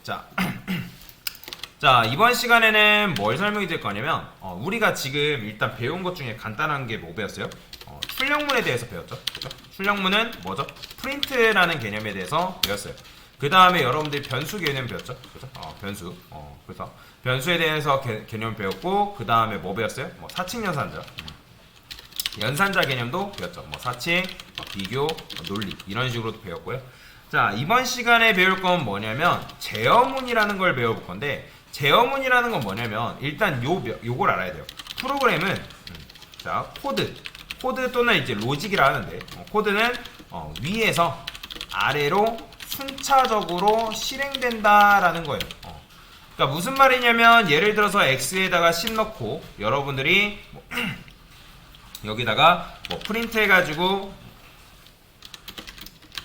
자, 자 이번 시간에는 뭘 설명해 드릴 거냐면 우리가 지금 일단 배운 것 중에 간단한 게 뭐 배웠어요? 출력문에 대해서 배웠죠. 그렇죠? 출력문은 뭐죠? 프린트라는 개념에 대해서 배웠어요. 그 다음에 여러분들이 변수 개념 배웠죠. 그렇죠? 변수. 그래서 변수에 대해서 개념 배웠고, 그 다음에 뭐 배웠어요? 뭐 사칙 연산자. 연산자 개념도 배웠죠. 뭐 사칙, 비교, 논리 이런 식으로도 배웠고요. 자, 이번 시간에 배울 건 뭐냐면 제어문이라는 걸 배워볼 건데, 제어문이라는 건 뭐냐면 일단 요걸 알아야 돼요. 프로그램은 자 코드 또는 이제 로직이라 하는데, 코드는 위에서 아래로 순차적으로 실행된다라는 거예요. 그러니까 무슨 말이냐면 예를 들어서 x에다가 10 넣고 여러분들이 여기다가 뭐 프린트 해가지고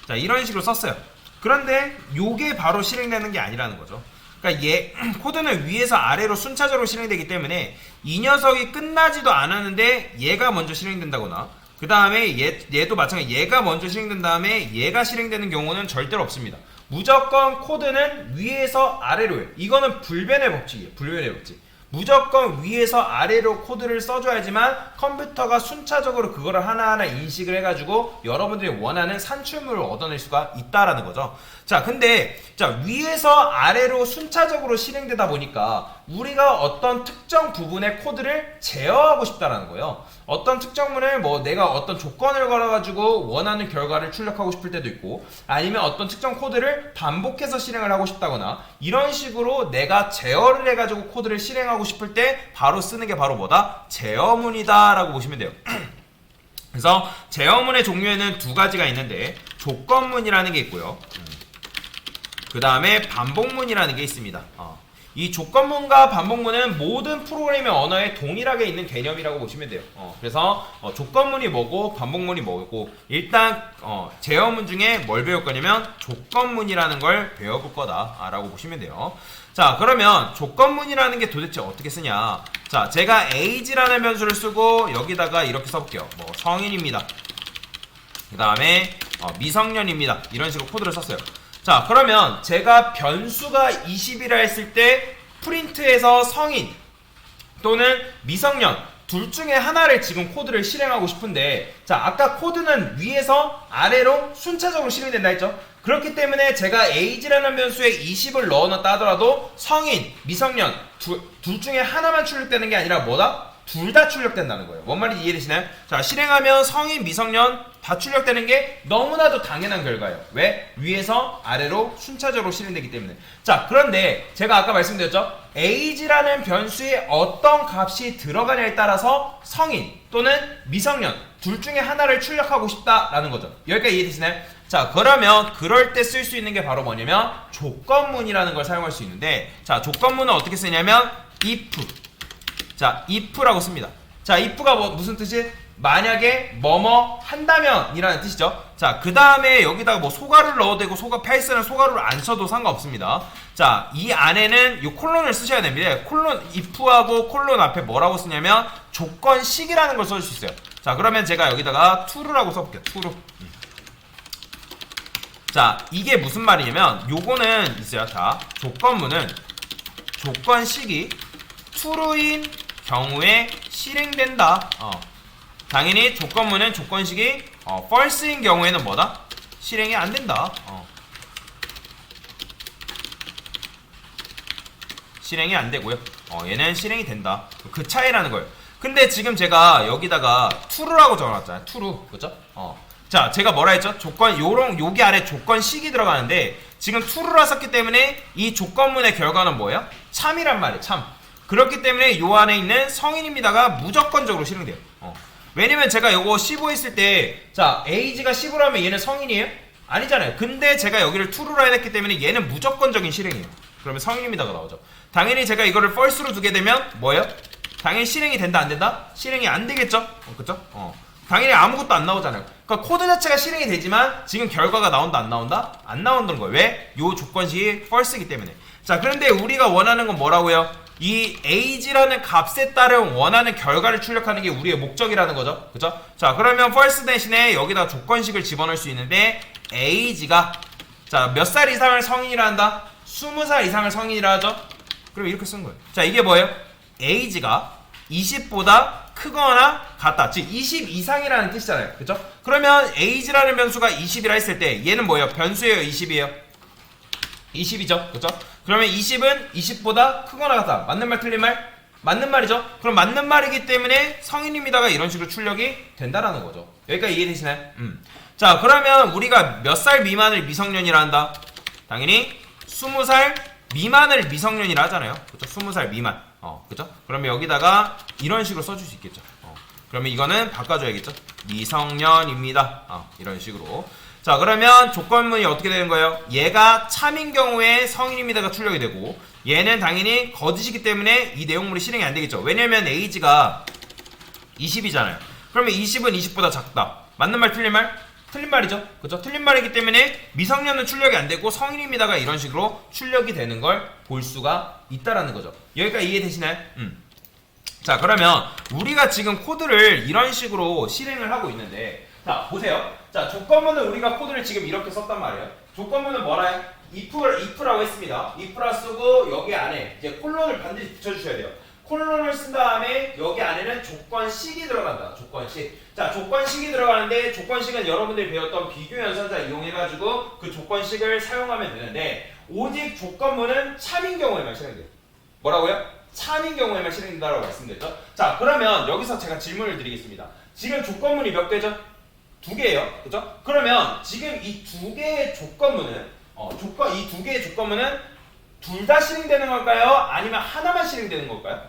자 이런 식으로 썼어요. 그런데 요게 바로 실행되는 게 아니라는 거죠. 그러니까 코드는 위에서 아래로 순차적으로 실행되기 때문에 이 녀석이 끝나지도 않았는데 얘가 먼저 실행된다거나, 그 다음에 얘도 마찬가지, 얘가 먼저 실행된 다음에 얘가 실행되는 경우는 절대로 없습니다. 무조건 코드는 위에서 아래로예요. 이거는 불변의 법칙이에요. 불변의 법칙. 무조건 위에서 아래로 코드를 써줘야지만 컴퓨터가 순차적으로 그거를 하나하나 인식을 해가지고 여러분들이 원하는 산출물을 얻어낼 수가 있다라는 거죠. 자, 근데 위에서 아래로 순차적으로 실행되다 보니까 우리가 어떤 특정 부분의 코드를 제어하고 싶다라는 거예요. 어떤 특정문을 뭐 내가 어떤 조건을 걸어가지고 원하는 결과를 출력하고 싶을 때도 있고, 아니면 어떤 특정 코드를 반복해서 실행을 하고 싶다거나, 이런 식으로 내가 제어를 해가지고 코드를 실행하고 싶을 때 바로 쓰는 게 바로 뭐다? 제어문이다 라고 보시면 돼요. 그래서 제어문의 종류에는 두 가지가 있는데, 조건문이라는 게 있고요, 그 다음에 반복문이라는 게 있습니다. 이 조건문과 반복문은 모든 프로그래밍 언어에 동일하게 있는 개념이라고 보시면 돼요. 그래서 조건문이 뭐고 반복문이 뭐고, 일단 제어문 중에 뭘 배울 거냐면 조건문이라는 걸 배워볼 거다라고 보시면 돼요. 자, 그러면 조건문이라는 게 도대체 어떻게 쓰냐. 자, 제가 age라는 변수를 쓰고 여기다가 이렇게 써볼게요. 뭐 성인입니다, 그 다음에 미성년입니다, 이런 식으로 코드를 썼어요. 자, 그러면 제가 변수가 20이라 했을 때 프린트에서 성인 또는 미성년 둘 중에 하나를 지금 코드를 실행하고 싶은데, 자, 아까 코드는 위에서 아래로 순차적으로 실행된다 했죠. 그렇기 때문에 제가 age라는 변수에 20을 넣어놨다 하더라도 성인, 미성년 둘 중에 하나만 출력되는 게 아니라 뭐다? 둘 다 출력된다는 거예요. 뭔 말인지 이해되시나요? 자, 실행하면 성인, 미성년 다 출력되는 게 너무나도 당연한 결과예요. 왜? 위에서 아래로 순차적으로 실행되기 때문에. 자, 그런데 제가 아까 말씀드렸죠? age라는 변수에 어떤 값이 들어가냐에 따라서 성인 또는 미성년 둘 중에 하나를 출력하고 싶다라는 거죠. 여기까지 이해되시나요? 자, 그러면 그럴 때 쓸 수 있는 게 바로 뭐냐면 조건문이라는 걸 사용할 수 있는데, 자, 조건문은 어떻게 쓰냐면 if. 자, if라고 씁니다. 자, if가 무슨 뜻이? 만약에 뭐뭐 한다면 이라는 뜻이죠. 자, 그 다음에 여기다가 뭐 소가루를 넣어도 되고, 파이썬은 소가루를 안 써도 상관없습니다. 자, 이 안에는 이 콜론을 쓰셔야 됩니다. 콜론, if하고 콜론 앞에 뭐라고 쓰냐면 조건식이라는 걸 써줄 수 있어요. 자, 그러면 제가 여기다가 true라고 써볼게요. true. 자, 이게 무슨 말이냐면 요거는 있어요. 자, 조건문은 조건식이 true인 경우에 실행된다. 당연히 조건문은 조건식이 false인 경우에는 뭐다? 실행이 안 된다. 실행이 안 되고요. 얘는 실행이 된다. 그 차이라는 거예요. 근데 지금 제가 여기다가 true라고 적어놨잖아요. true, 그죠? 자, 제가 뭐라 했죠? 여기 아래 조건식이 들어가는데 지금 true라 썼기 때문에 이 조건문의 결과는 뭐예요? 참이란 말이에요. 참. 그렇기 때문에 요 안에 있는 성인입니다가 무조건적으로 실행돼요. 왜냐면 제가 요거 15 했을 때, 자, age가 15라면 얘는 성인이에요? 아니잖아요. 근데 제가 여기를 true로 해놨기 때문에 얘는 무조건적인 실행이에요. 그러면 성인입니다가 나오죠. 당연히 제가 이거를 false로 두게 되면 뭐예요? 당연히 실행이 된다 안 된다? 실행이 안 되겠죠? 그쵸? 당연히 아무것도 안 나오잖아요. 그러니까 코드 자체가 실행이 되지만 지금 결과가 나온다 안 나온다? 안 나온다는 거예요. 왜? 요 조건식이 false이기 때문에. 자, 그런데 우리가 원하는 건 뭐라고요? 이 age라는 값에 따른 원하는 결과를 출력하는 게 우리의 목적이라는 거죠. 그쵸? 자, 그러면 false 대신에 여기다 조건식을 집어넣을 수 있는데 age가 자, 몇 살 이상을 성인이라 한다? 20살 이상을 성인이라 하죠. 그럼 이렇게 쓴 거예요. 자, 이게 뭐예요? age가 20보다 크거나 같다. 즉 20 이상이라는 뜻이잖아요. 그죠? 그러면 age라는 변수가 20이라 했을 때 얘는 뭐예요? 변수예요? 20이에요? 20이죠. 그죠? 그러면 20은 20보다 크거나 같다. 맞는 말 틀린 말? 맞는 말이죠. 그럼 맞는 말이기 때문에 성인입니다가 이런 식으로 출력이 된다라는 거죠. 여기까지 이해되시나요? 자, 그러면 우리가 몇 살 미만을 미성년이라 한다? 당연히 20살 미만을 미성년이라 하잖아요. 그죠? 20살 미만. 그죠? 그러면 여기다가 이런 식으로 써줄 수 있겠죠. 그러면 이거는 바꿔줘야겠죠. 미성년입니다. 이런 식으로. 자, 그러면 조건문이 어떻게 되는 거예요? 얘가 참인 경우에 성인입니다가 출력이 되고, 얘는 당연히 거짓이기 때문에 이 내용물이 실행이 안 되겠죠. 왜냐면 age가 20이잖아요. 그러면 20은 20보다 작다. 맞는 말 틀린 말? 틀린 말이죠. 그죠? 틀린 말이기 때문에 미성년은 출력이 안 되고 성인입니다가 이런 식으로 출력이 되는 걸 볼 수가 있다라는 거죠. 여기까지 이해되시나요? 자, 그러면 우리가 지금 코드를 이런 식으로 실행을 하고 있는데, 자, 보세요. 자, 조건문은 우리가 코드를 지금 이렇게 썼단 말이에요. 조건문은 뭐라 해? if라고 했습니다. if라 쓰고 여기 안에 이제 콜론을 반드시 붙여주셔야 돼요. 콜론을 쓴 다음에 여기 안에는 조건식이 들어간다. 조건식. 자, 조건식이 들어가는데 조건식은 여러분들이 배웠던 비교 연산자 이용해가지고 그 조건식을 사용하면 되는데, 오직 조건문은 참인 경우에만 실행돼요. 뭐라고요? 참인 경우에만 실행된다고 말씀드렸죠. 자, 그러면 여기서 제가 질문을 드리겠습니다. 지금 조건문이 몇 개죠? 2개예요. 그죠? 그러면 지금 이 2개의 조건문은 이 2개의 조건문은 둘 다 실행되는 걸까요? 아니면 하나만 실행되는 걸까요?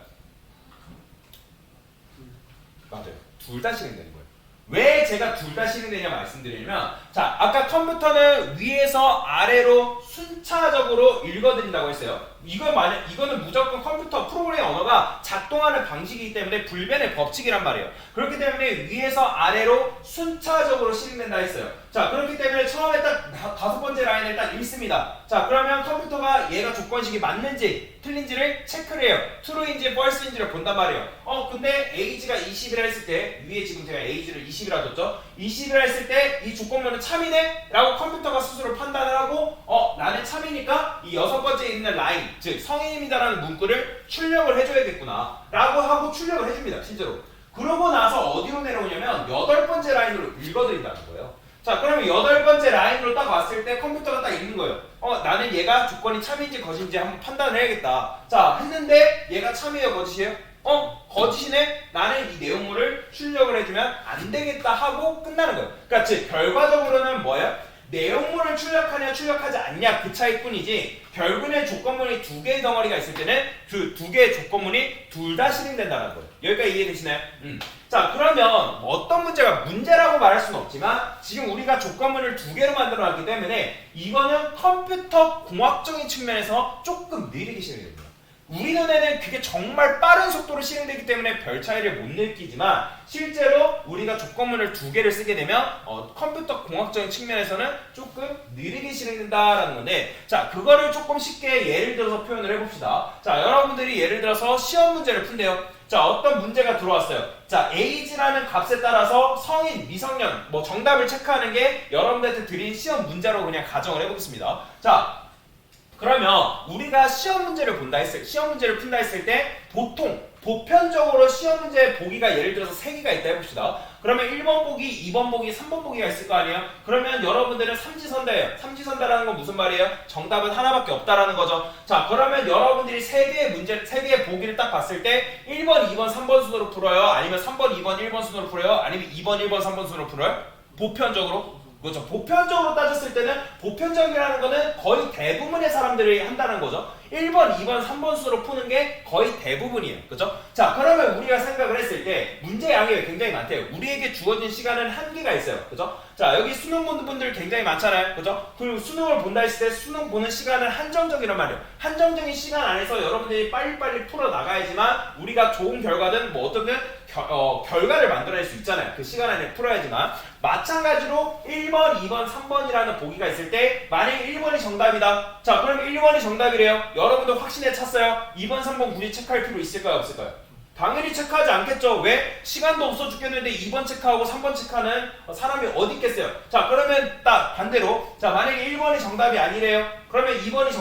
맞아요. 둘 다 실행되는 거예요. 왜 제가 둘 다 실행되냐 말씀드리면, 자, 아까 컴퓨터는 위에서 아래로 순차적으로 읽어드린다고 했어요. 이거는 무조건 컴퓨터 프로그램 언어가 작동하는 방식이기 때문에 불변의 법칙이란 말이에요. 그렇기 때문에 위에서 아래로 순차적으로 실행된다 했어요. 자, 그렇기 때문에 처음에 딱 5번째 라인을 딱 읽습니다. 자, 그러면 컴퓨터가 얘가 조건식이 맞는지 틀린지를 체크를 해요. true인지 false인지를 본단 말이에요. 근데 age가 20이라 했을 때, 위에 지금 제가 age를 20이라 줬죠. 20이라 했을 때 이 조건문은 참이네? 라고 컴퓨터가 스스로 판단을 하고, 나는 참이니까 이 6번째 있는 라인, 즉 성인입니다라는 문구를 출력을 해줘야겠구나 라고 하고 출력을 해줍니다. 실제로. 그러고 나서 어디로 내려오냐면 8번째 라인으로 읽어드린다는 거예요. 자, 그러면 8번째 라인으로 딱 왔을 때 컴퓨터가 딱 읽는 거예요. 나는 얘가 조건이 참인지 거짓인지 한번 판단을 해야겠다. 자, 했는데 얘가 참이에요, 거짓이에요? 거짓이네? 나는 이 내용물을 출력을 해주면 안 되겠다 하고 끝나는 거예요. 그러니까 즉 결과적으로는 뭐예요? 내용물을 출력하냐 출력하지 않냐 그 차이뿐이지, 결국엔 조건문이 2개의 덩어리가 있을 때는 그 2개의 조건문이 둘 다 실행된다는 거예요. 여기까지 이해되시나요? 자, 그러면 어떤 문제라고 말할 수는 없지만 지금 우리가 조건문을 2개로 만들어 놨기 때문에 이거는 컴퓨터 공학적인 측면에서 조금 느리게 실행됩니다. 우리 눈에는 그게 정말 빠른 속도로 실행되기 때문에 별 차이를 못 느끼지만, 실제로 우리가 조건문을 2개를 쓰게 되면 컴퓨터 공학적인 측면에서는 조금 느리게 실행된다라는 건데, 자, 그거를 조금 쉽게 예를 들어서 표현을 해봅시다. 자, 여러분들이 예를 들어서 시험 문제를 푼대요. 자, 어떤 문제가 들어왔어요. 자, age라는 값에 따라서 성인, 미성년 정답을 체크하는 게 여러분들한테 드린 시험 문제라고 그냥 가정을 해보겠습니다. 자, 그러면 우리가 시험 문제를 푼다 했을 때 보통 보편적으로 시험 문제 보기가 예를 들어서 3개가 있다 해봅시다. 그러면 1번 보기, 2번 보기, 3번 보기가 있을 거 아니에요? 그러면 여러분들은 삼지선다예요. 삼지선다라는 건 무슨 말이에요? 정답은 하나밖에 없다라는 거죠. 자, 그러면 여러분들이 3개의 보기를 딱 봤을 때 1번, 2번, 3번 순으로 풀어요? 아니면 3번, 2번, 1번 순으로 풀어요? 아니면 2번, 1번, 3번 순으로 풀어요? 보편적으로? 그렇죠. 보편적으로 따졌을 때는 보편적이라는 거는 거의 대부분의 사람들이 한다는 거죠. 1번, 2번, 3번 수로 푸는 게 거의 대부분이에요. 그죠? 자, 그러면 우리가 생각을 했을 때 문제 양이 굉장히 많대요. 우리에게 주어진 시간은 한계가 있어요. 그죠? 자, 여기 수능 보는 분들 굉장히 많잖아요. 그죠? 그리고 수능을 본다 했을 때 수능 보는 시간은 한정적이란 말이에요. 한정적인 시간 안에서 여러분들이 빨리빨리 풀어 나가야지만 우리가 좋은 결과든 어떻든 결과를 만들어낼 수 있잖아요. 그 시간 안에 풀어야지만. 마찬가지로 1번, 2번, 3번이라는 보기가 있을 때 만약에 1번이 정답이다. 자, 그럼 1번이 정답이래요. 여러분도 확신에 찼어요. 2번, 3번 굳이 체크할 필요 있을까요? 없을까요? 당연히 체크하지 않겠죠. 왜? 시간도 없어 죽겠는데 2번 체크하고 3번 체크하는 사람이 어디 있겠어요. 자, 그러면 딱 반대로, 자, 만약에 1번이 정답이 아니래요. 그러면 2번이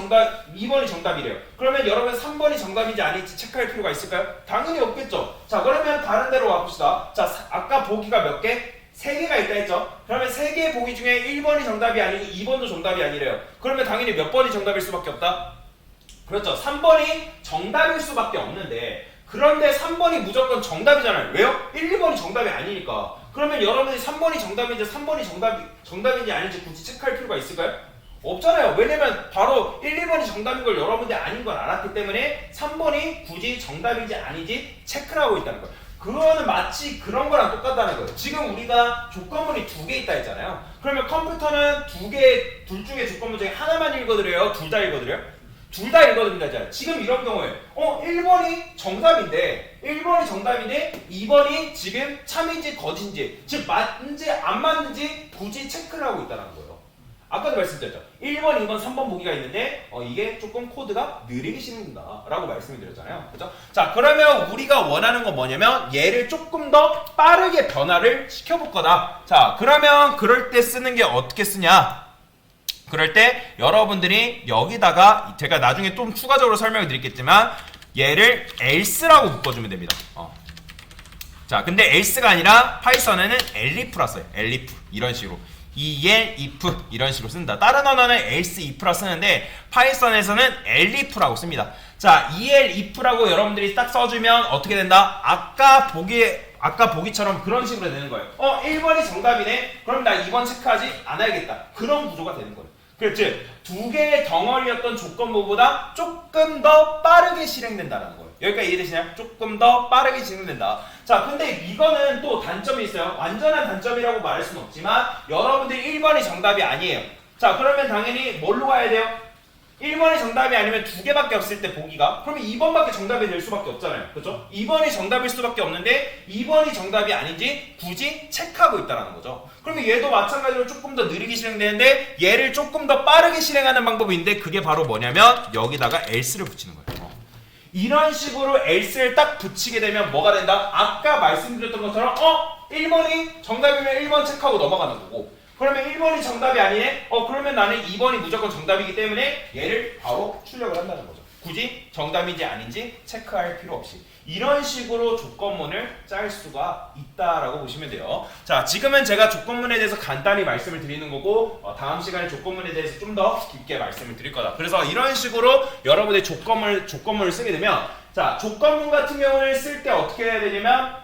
정답이래요. 그러면 여러분 3번이 정답인지 아닌지 체크할 필요가 있을까요? 당연히 없겠죠. 자, 그러면 다른 데로 와봅시다. 자, 아까 보기가 몇 개? 3개가 있다 했죠. 그러면 3개의 보기 중에 1번이 정답이 아니고 2번도 정답이 아니래요. 그러면 당연히 몇 번이 정답일 수밖에 없다? 그렇죠. 3번이 정답일 수밖에 없는데, 그런데 3번이 무조건 정답이잖아요. 왜요? 1, 2번이 정답이 아니니까. 그러면 여러분이 3번이 정답인지 3번이 정답인지 아닌지 굳이 체크할 필요가 있을까요? 없잖아요. 왜냐면 바로 1, 2번이 정답인 걸 여러분들이 아닌 걸 알았기 때문에 3번이 굳이 정답인지 아닌지 체크를 하고 있다는 거예요. 그거는 마치 그런 거랑 똑같다는 거예요. 지금 우리가 조건문이 2개 있다 했잖아요. 그러면 컴퓨터는 둘 중에 조건문 중에 하나만 읽어드려요? 둘 다 읽어드려요? 둘 다 읽어드린다잖아요. 지금 이런 경우에 1번이 정답인데 2번이 지금 참인지 거짓인지, 즉 맞는지 안 맞는지 굳이 체크를 하고 있다는 거예요. 아까도 말씀드렸죠. 1번, 2번, 3번 보기가 있는데 이게 조금 코드가 느리게 실린다 라고 말씀을 드렸잖아요. 그렇죠? 자, 그러면 우리가 원하는 건 뭐냐면 얘를 조금 더 빠르게 변화를 시켜볼 거다. 자, 그러면 그럴 때 쓰는 게 어떻게 쓰냐? 그럴 때 여러분들이 여기다가 제가 나중에 좀 추가적으로 설명을 드리겠지만 얘를 else라고 묶어주면 됩니다. 자, 근데 else가 아니라 파이썬에는 elif라 써요. elif 이런 식으로 el, if 이런 식으로 쓴다. 다른 언어는 else, if라 쓰는데 파이썬에서는 elif라고 씁니다. 자, el, if라고 여러분들이 딱 써주면 어떻게 된다? 아까 보기처럼 그런 식으로 되는 거예요. 1번이 정답이네? 그럼 나 2번 체크하지 않아야겠다. 그런 구조가 되는 거예요. 그렇지? 두 개의 덩어리였던 조건부보다 조금 더 빠르게 실행된다는 거예요. 여기까지 이해되시나요? 조금 더 빠르게 진행된다. 자, 근데 이거는 또 단점이 있어요. 완전한 단점이라고 말할 수는 없지만 여러분들이 1번이 정답이 아니에요. 자, 그러면 당연히 뭘로 가야 돼요? 1번이 정답이 아니면 2개밖에 없을 때 보기가, 그러면 2번밖에 정답이 될 수밖에 없잖아요. 그렇죠? 2번이 정답일 수밖에 없는데 2번이 정답이 아닌지 굳이 체크하고 있다는 거죠. 그러면 얘도 마찬가지로 조금 더 느리게 실행되는데 얘를 조금 더 빠르게 실행하는 방법이 있는데 그게 바로 뭐냐면 여기다가 else를 붙이는 거예요. 이런 식으로 else를 딱 붙이게 되면 뭐가 된다? 아까 말씀드렸던 것처럼 1번이 정답이면 1번 체크하고 넘어가는 거고, 그러면 1번이 정답이 아니네? 그러면 나는 2번이 무조건 정답이기 때문에 얘를 바로 출력을 한다는 거죠. 굳이 정답인지 아닌지 체크할 필요 없이 이런 식으로 조건문을 짤 수가 있다라고 보시면 돼요. 자, 지금은 제가 조건문에 대해서 간단히 말씀을 드리는 거고 다음 시간에 조건문에 대해서 좀 더 깊게 말씀을 드릴 거다. 그래서 이런 식으로 여러분의 조건문을 쓰게 되면, 자, 조건문 같은 경우를 쓸 때 어떻게 해야 되냐면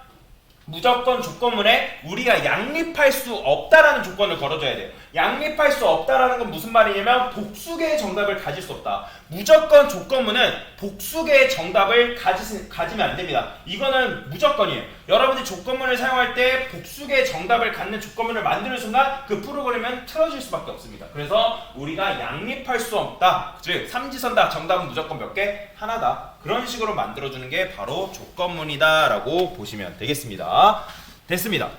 무조건 조건문에 우리가 양립할 수 없다라는 조건을 걸어줘야 돼요. 양립할 수 없다라는 건 무슨 말이냐면 복수개의 정답을 가질 수 없다. 무조건 조건문은 복수개의 정답을 가지면 안 됩니다. 이거는 무조건이에요. 여러분들이 조건문을 사용할 때 복수개의 정답을 갖는 조건문을 만드는 순간 그 프로그램은 틀어질 수밖에 없습니다. 그래서 우리가 양립할 수 없다. 즉 삼지선다. 정답은 무조건 몇 개? 하나다. 그런 식으로 만들어주는 게 바로 조건문이다 라고 보시면 되겠습니다. 됐습니다.